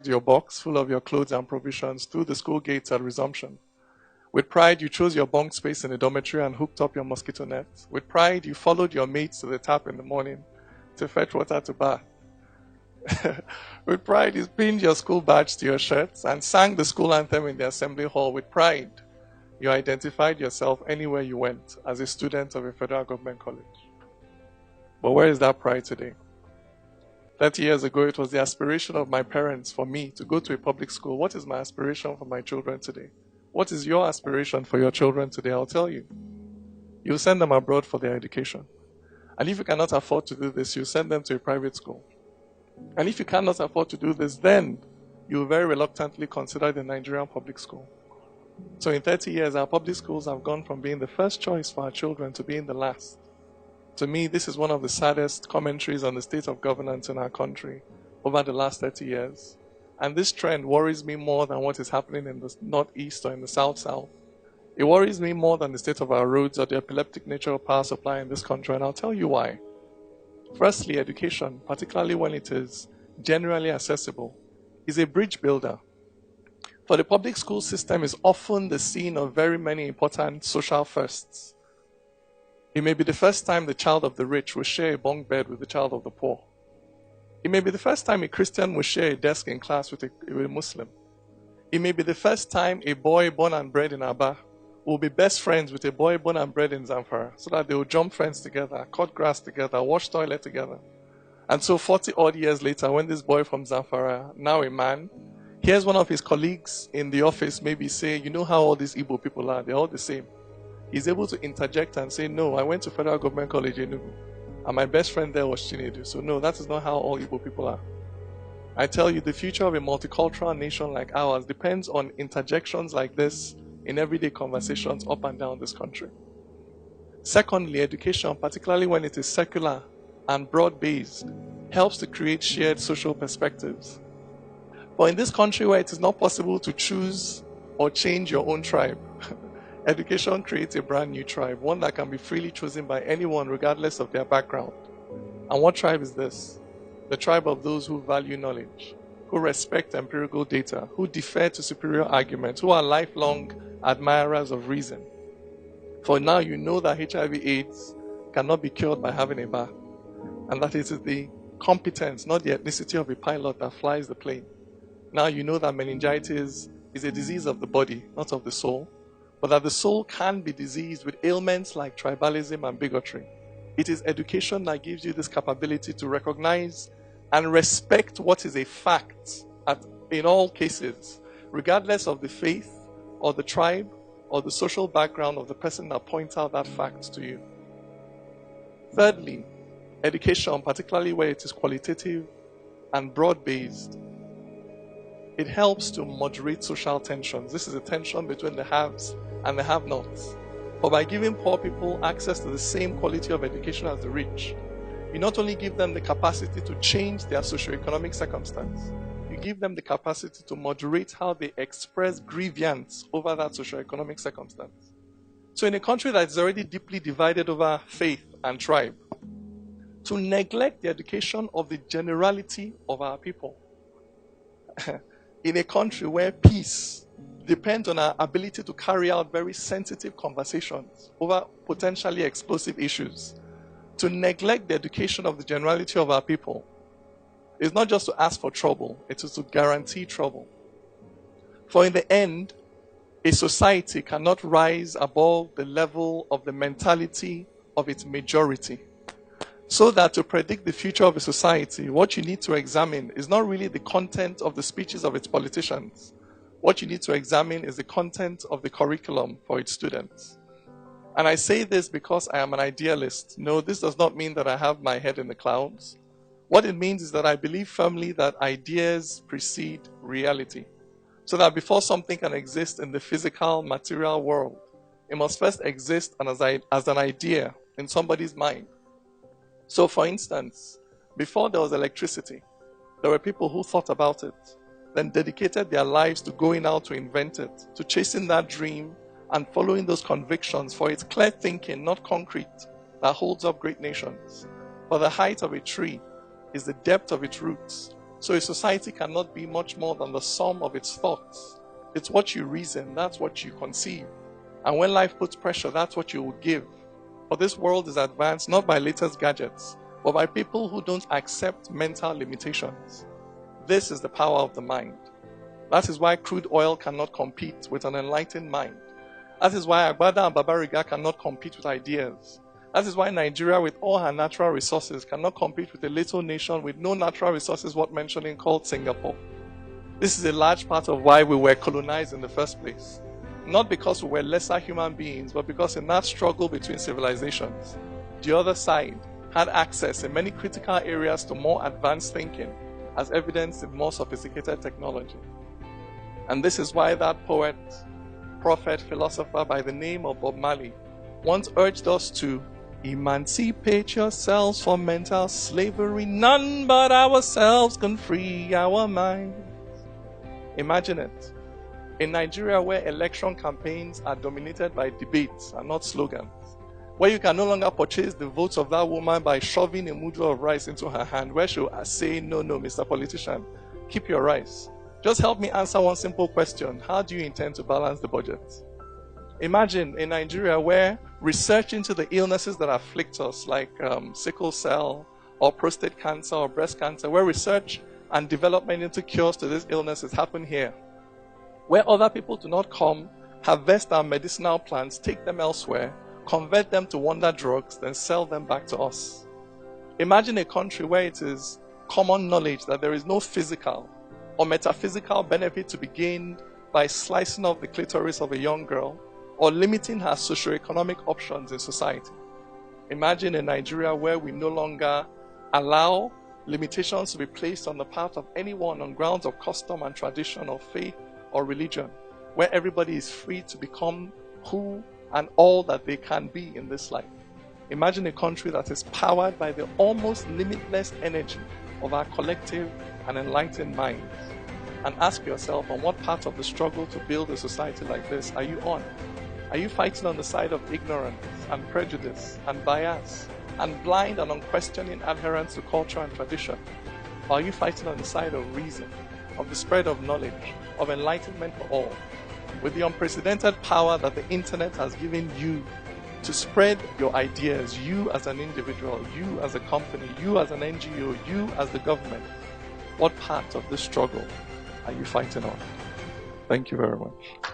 your box full of your clothes and provisions through the school gates at resumption. With pride, you chose your bunk space in the dormitory and hooked up your mosquito net. With pride, you followed your mates to the tap in the morning to fetch water to bath. With pride, you pinned your school badge to your shirts and sang the school anthem in the assembly hall. With pride, you identified yourself anywhere you went as a student of a federal government college. But where is that pride today? 30 years ago, it was the aspiration of my parents for me to go to a public school. What is my aspiration for my children today? What is your aspiration for your children today? I'll tell you. You'll send them abroad for their education. And if you cannot afford to do this, you send them to a private school. And if you cannot afford to do this, then you will very reluctantly consider the Nigerian public school. So in 30 years, our public schools have gone from being the first choice for our children to being the last. To me, this is one of the saddest commentaries on the state of governance in our country over the last 30 years. And this trend worries me more than what is happening in the northeast or in the south-south. It worries me more than the state of our roads or the epileptic nature of power supply in this country, and I'll tell you why. Firstly, education, particularly when it is generally accessible, is a bridge builder. For the public school system is often the scene of very many important social firsts. It may be the first time the child of the rich will share a bunk bed with the child of the poor. It may be the first time a Christian will share a desk in class with a Muslim. It may be the first time a boy born and bred in Aba will be best friends with a boy born and bred in Zamfara, so that they will jump fence together, cut grass together, wash toilet together. And so 40 odd years later, when this boy from Zamfara, now a man, hears one of his colleagues in the office maybe say, you know how all these Igbo people are, they're all the same. He's able to interject and say, no, I went to Federal Government College in Enugu, and my best friend there was Chinedu. So no, that is not how all Igbo people are. I tell you, the future of a multicultural nation like ours depends on interjections like this in everyday conversations up and down this country. Secondly, education, particularly when it is secular and broad-based, helps to create shared social perspectives. But in this country where it is not possible to choose or change your own tribe, education creates a brand new tribe, one that can be freely chosen by anyone regardless of their background. And what tribe is this? The tribe of those who value knowledge, who respect empirical data, who defer to superior arguments, who are lifelong admirers of reason. For now you know that HIV/AIDS cannot be cured by having a bath, and that it is the competence, not the ethnicity of a pilot that flies the plane. Now you know that meningitis is a disease of the body, not of the soul, but that the soul can be diseased with ailments like tribalism and bigotry. It is education that gives you this capability to recognize and respect what is a fact in all cases, regardless of the faith or the tribe or the social background of the person that points out that fact to you. Thirdly, education, particularly where it is qualitative and broad-based, it helps to moderate social tensions. This is a tension between the haves and the have-nots. For by giving poor people access to the same quality of education as the rich, you not only give them the capacity to change their socioeconomic circumstance, you give them the capacity to moderate how they express grievance over that socioeconomic circumstance. So in a country that is already deeply divided over faith and tribe, to neglect the education of the generality of our people, in a country where peace depends on our ability to carry out very sensitive conversations over potentially explosive issues, to neglect the education of the generality of our people is not just to ask for trouble, it is to guarantee trouble. For in the end, a society cannot rise above the level of the mentality of its majority. So that to predict the future of a society, what you need to examine is not really the content of the speeches of its politicians. What you need to examine is the content of the curriculum for its students. And I say this because I am an idealist. No, this does not mean that I have my head in the clouds. What it means is that I believe firmly that ideas precede reality. So that before something can exist in the physical, material world, it must first exist as an idea in somebody's mind. So for instance, before there was electricity, there were people who thought about it, then dedicated their lives to going out to invent it, to chasing that dream and following those convictions, for it's clear thinking, not concrete, that holds up great nations. For the height of a tree is the depth of its roots, So a society cannot be much more than the sum of its thoughts. It's what you reason, that's what you conceive. And when life puts pressure, that's what you will give. For this world is advanced not by latest gadgets, but by people who don't accept mental limitations. This is the power of the mind. That is why crude oil cannot compete with an enlightened mind. That is why Agbada and Babariga cannot compete with ideas. That is why Nigeria, with all her natural resources, cannot compete with a little nation with no natural resources worth mentioning called Singapore. This is a large part of why we were colonized in the first place. Not because we were lesser human beings, but because in that struggle between civilizations, the other side had access in many critical areas to more advanced thinking, as evidenced in more sophisticated technology. And this is why that poet, prophet, philosopher by the name of Bob Marley once urged us to emancipate yourselves from mental slavery. None but ourselves can free our minds. Imagine it. In Nigeria, where election campaigns are dominated by debates and not slogans, where you can no longer purchase the votes of that woman by shoving a mudu of rice into her hand, where she'll say, no, Mr. Politician, keep your rice. Just help me answer one simple question. How do you intend to balance the budget? Imagine in Nigeria where research into the illnesses that afflict us, like sickle cell or prostate cancer or breast cancer, where research and development into cures to these illnesses happen here, where other people do not come, harvest our medicinal plants, take them elsewhere, convert them to wonder drugs, then sell them back to us. Imagine a country where it is common knowledge that there is no physical or metaphysical benefit to be gained by slicing off the clitoris of a young girl or limiting her socioeconomic options in society. Imagine a Nigeria where we no longer allow limitations to be placed on the part of anyone on grounds of custom and tradition or faith or religion, where everybody is free to become who and all that they can be in this life. Imagine a country that is powered by the almost limitless energy of our collective and enlightened minds. And ask yourself, on what part of the struggle to build a society like this are you on? Are you fighting on the side of ignorance and prejudice and bias and blind and unquestioning adherence to culture and tradition? Or are you fighting on the side of reason, of the spread of knowledge, of enlightenment for all, with the unprecedented power that the internet has given you to spread your ideas, you as an individual, you as a company, you as an NGO, you as the government? What part of this struggle are you fighting on? Thank you very much.